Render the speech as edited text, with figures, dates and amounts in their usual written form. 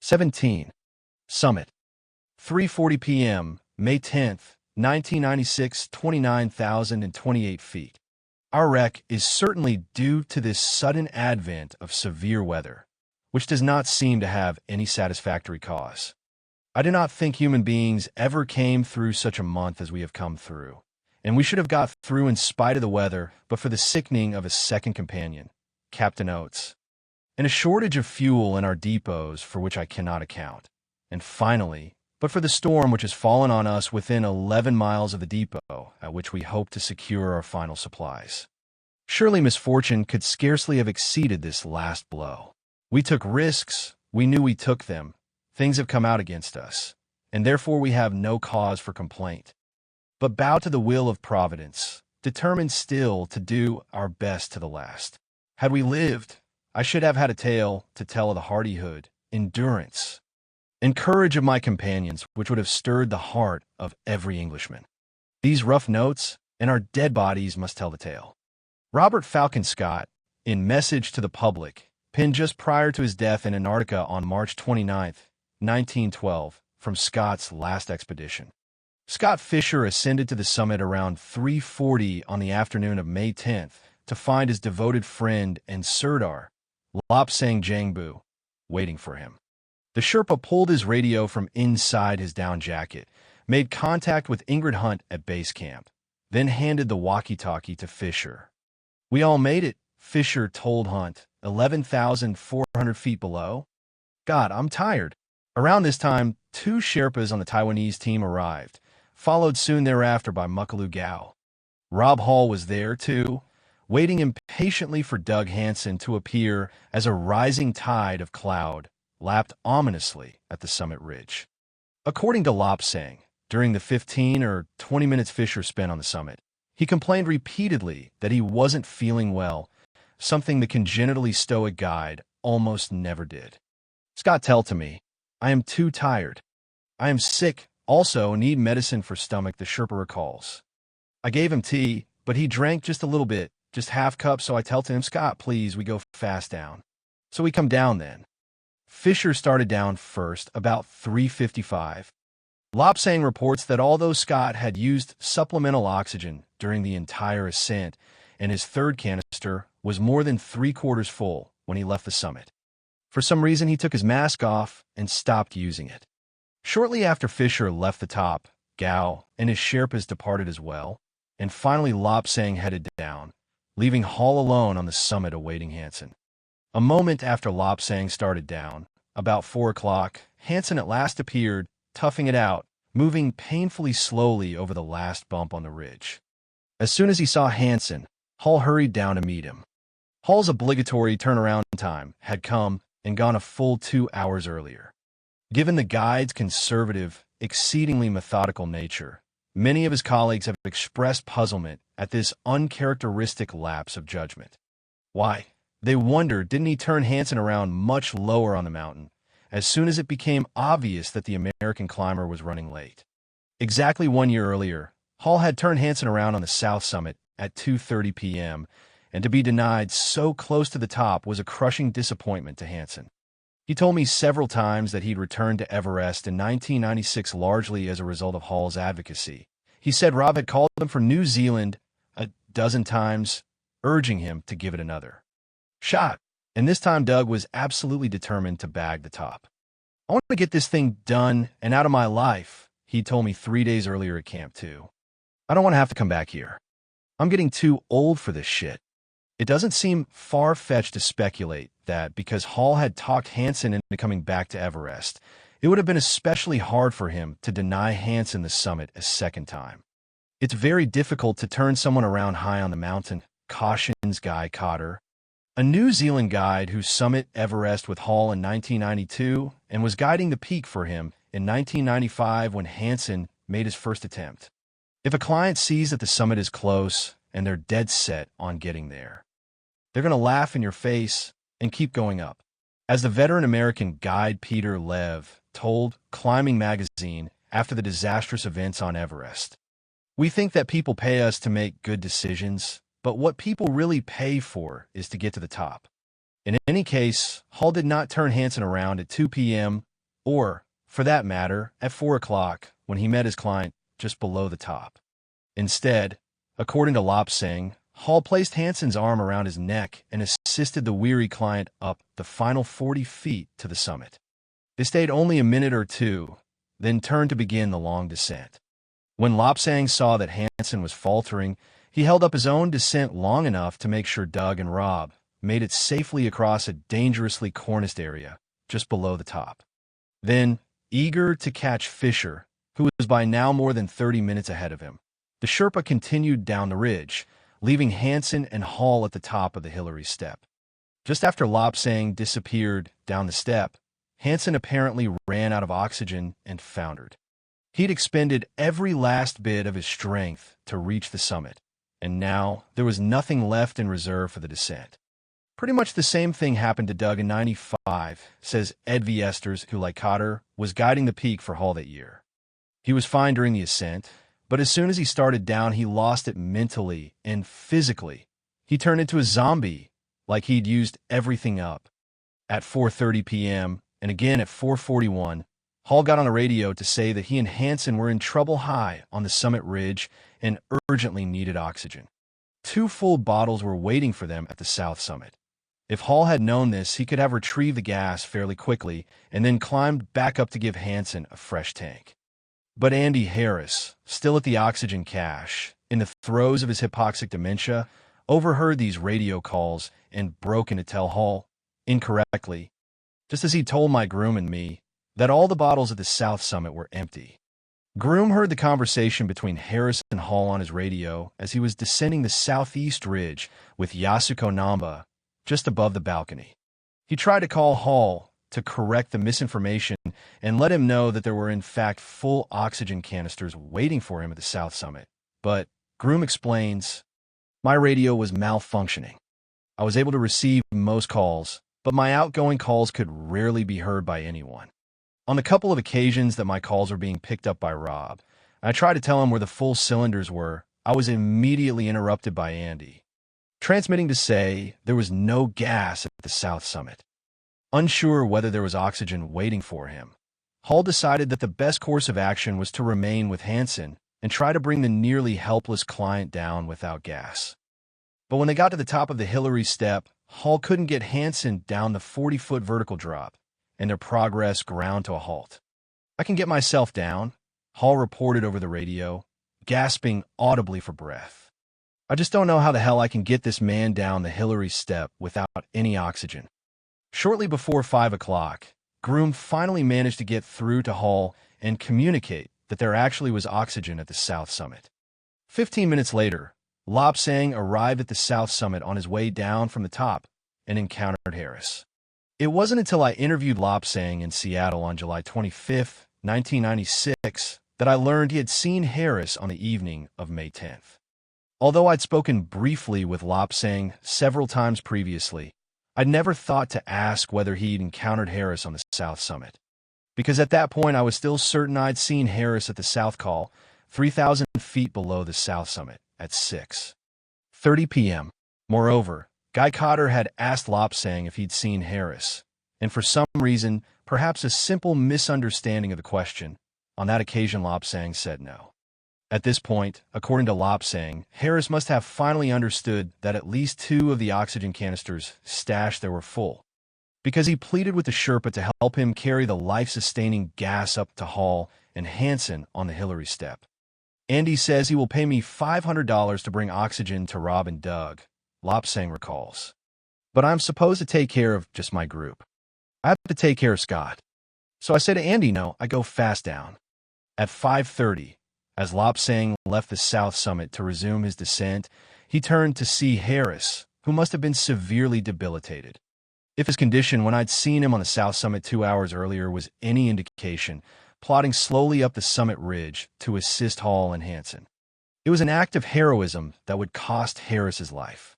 17. Summit. 3:40 p.m., May 10th, 1996, 29,028 feet. Our wreck is certainly due to this sudden advent of severe weather, which does not seem to have any satisfactory cause. I do not think human beings ever came through such a month as we have come through, and we should have got through in spite of the weather, but for the sickening of a second companion, Captain Oates, and a shortage of fuel in our depots for which I cannot account. And finally, but for the storm which has fallen on us within 11 miles of the depot at which we hope to secure our final supplies. Surely misfortune could scarcely have exceeded this last blow. We took risks, we knew we took them, things have come out against us, and therefore we have no cause for complaint. But bow to the will of Providence, determined still to do our best to the last. Had we lived, I should have had a tale to tell of the hardihood, endurance, and courage of my companions, which would have stirred the heart of every Englishman. These rough notes and our dead bodies must tell the tale. Robert Falcon Scott, in Message to the Public, penned just prior to his death in Antarctica on March 29, 1912, from Scott's last expedition. Scott Fisher ascended to the summit around 3:40 on the afternoon of May 10th to find his devoted friend and Sirdar, Lobsang Jangbu, waiting for him. The Sherpa pulled his radio from inside his down jacket, made contact with Ingrid Hunt at base camp, then handed the walkie-talkie to Fisher. "We all made it," Fisher told Hunt, 11,400 feet below. "God, I'm tired." Around this time, 2 Sherpas on the Taiwanese team arrived, followed soon thereafter by Mukalu Gao. Rob Hall was there, too, waiting impatiently for Doug Hansen to appear as a rising tide of cloud lapped ominously at the summit ridge. According to Lobsang, during the 15 or 20 minutes Fisher spent on the summit, he complained repeatedly that he wasn't feeling well, something the congenitally stoic guide almost never did. "Scott tell to me, I am too tired. I am sick, also need medicine for stomach," the Sherpa recalls. "I gave him tea, but he drank just a little bit, just half cup, so I tell to him, 'Scott, please, we go fast down.' So we come down then." Fisher started down first, about 3:55. Lobsang reports that although Scott had used supplemental oxygen during the entire ascent, and his third canister was more than 3/4 full when he left the summit, for some reason he took his mask off and stopped using it. Shortly after Fisher left the top, Gao and his Sherpas departed as well, and finally Lobsang headed down, leaving Hall alone on the summit awaiting Hansen. A moment after Lobsang started down, about 4 o'clock, Hansen at last appeared, toughing it out, moving painfully slowly over the last bump on the ridge. As soon as he saw Hansen, Hall hurried down to meet him. Hall's obligatory turnaround time had come and gone a full 2 hours earlier. Given the guide's conservative, exceedingly methodical nature, many of his colleagues have expressed puzzlement at this uncharacteristic lapse of judgment. Why, they wonder, didn't he turn Hansen around much lower on the mountain, as soon as it became obvious that the American climber was running late? Exactly 1 year earlier, Hall had turned Hansen around on the south summit at 2:30 p.m., and to be denied so close to the top was a crushing disappointment to Hansen. He told me several times that he'd returned to Everest in 1996 largely as a result of Hall's advocacy. He said Rob had called him from New Zealand a dozen times, urging him to give it another shot, and this time Doug was absolutely determined to bag the top. "I want to get this thing done and out of my life," he told me 3 days earlier at Camp 2. "I don't want to have to come back here. I'm getting too old for this shit." It doesn't seem far-fetched to speculate that because Hall had talked Hansen into coming back to Everest, it would have been especially hard for him to deny Hansen the summit a second time. "It's very difficult to turn someone around high on the mountain," cautions Guy Cotter, a New Zealand guide who summited Everest with Hall in 1992 and was guiding the peak for him in 1995 when Hansen made his first attempt. If a client sees that the summit is close and they're dead set on getting there, they're going to laugh in your face and keep going up. As the veteran American guide Peter Lev told Climbing Magazine after the disastrous events on Everest, "We think that people pay us to make good decisions, but what people really pay for is to get to the top." In any case, Hall did not turn Hansen around at 2 p.m., or, for that matter, at 4 o'clock when he met his client just below the top. Instead, according to Lobsang, Hall placed Hansen's arm around his neck and assisted the weary client up the final 40 feet to the summit. They stayed only a minute or two, then turned to begin the long descent. When Lobsang saw that Hansen was faltering, he held up his own descent long enough to make sure Doug and Rob made it safely across a dangerously corniced area just below the top. Then, eager to catch Fisher, who was by now more than 30 minutes ahead of him, the Sherpa continued down the ridge, leaving Hansen and Hall at the top of the Hillary step. Just after Lobsang disappeared down the step, Hansen apparently ran out of oxygen and foundered. He'd expended every last bit of his strength to reach the summit, and now there was nothing left in reserve for the descent. Pretty much the same thing happened to Doug in '95, says Ed Viesters, who, like Cotter, was guiding the peak for Hall that year. He was fine during the ascent, but as soon as he started down, he lost it mentally and physically. He turned into a zombie, like he'd used everything up. At 4:30 p.m., and again at 4:41, Hall got on the radio to say that he and Hansen were in trouble high on the summit ridge and urgently needed oxygen. 2 full bottles were waiting for them at the south summit. If Hall had known this, he could have retrieved the gas fairly quickly and then climbed back up to give Hansen a fresh tank. But Andy Harris, still at the oxygen cache, in the throes of his hypoxic dementia, overheard these radio calls and broke in to tell Hall, incorrectly, just as he told my groom and me, that all the bottles at the south summit were empty. Groom heard the conversation between Harris and Hall on his radio as he was descending the southeast ridge with Yasuko Namba just above the balcony. He tried to call Hall to correct the misinformation and let him know that there were in fact full oxygen canisters waiting for him at the south summit. But, Groom explains, my radio was malfunctioning. I was able to receive most calls, but my outgoing calls could rarely be heard by anyone. On the couple of occasions that my calls were being picked up by Rob, I tried to tell him where the full cylinders were. I was immediately interrupted by Andy, transmitting to say there was no gas at the south summit. Unsure whether there was oxygen waiting for him, Hall decided that the best course of action was to remain with Hansen and try to bring the nearly helpless client down without gas. But when they got to the top of the Hillary step, Hall couldn't get Hansen down the 40-foot vertical drop, and their progress ground to a halt. I can get myself down, Hall reported over the radio, gasping audibly for breath. I just don't know how the hell I can get this man down the Hillary step without any oxygen. Shortly before 5 o'clock, Groom finally managed to get through to Hall and communicate that there actually was oxygen at the south summit. 15 minutes later, Lobsang arrived at the south summit on his way down from the top and encountered Harris. It wasn't until I interviewed Lobsang in Seattle on July 25, 1996, that I learned he had seen Harris on the evening of May 10th. Although I'd spoken briefly with Lobsang several times previously, I'd never thought to ask whether he'd encountered Harris on the south summit, because at that point I was still certain I'd seen Harris at the south col, 3,000 feet below the south summit, at 6:30 p.m. Moreover, Guy Cotter had asked Lobsang if he'd seen Harris, and for some reason, perhaps a simple misunderstanding of the question, on that occasion Lobsang said no. At this point, according to Lobsang, Harris must have finally understood that at least 2 of the oxygen canisters stashed there were full, because he pleaded with the Sherpa to help him carry the life-sustaining gas up to Hall and Hansen on the Hillary step. Andy says he will pay me $500 to bring oxygen to Rob and Doug, Lobsang recalls. But I'm supposed to take care of just my group. I have to take care of Scott. So I say to Andy, no, I go fast down. At 5:30, as Lobsang left the south summit to resume his descent, he turned to see Harris, who must have been severely debilitated. If his condition when I'd seen him on the south summit 2 hours earlier was any indication, plodding slowly up the summit ridge to assist Hall and Hansen. It was an act of heroism that would cost Harris's life.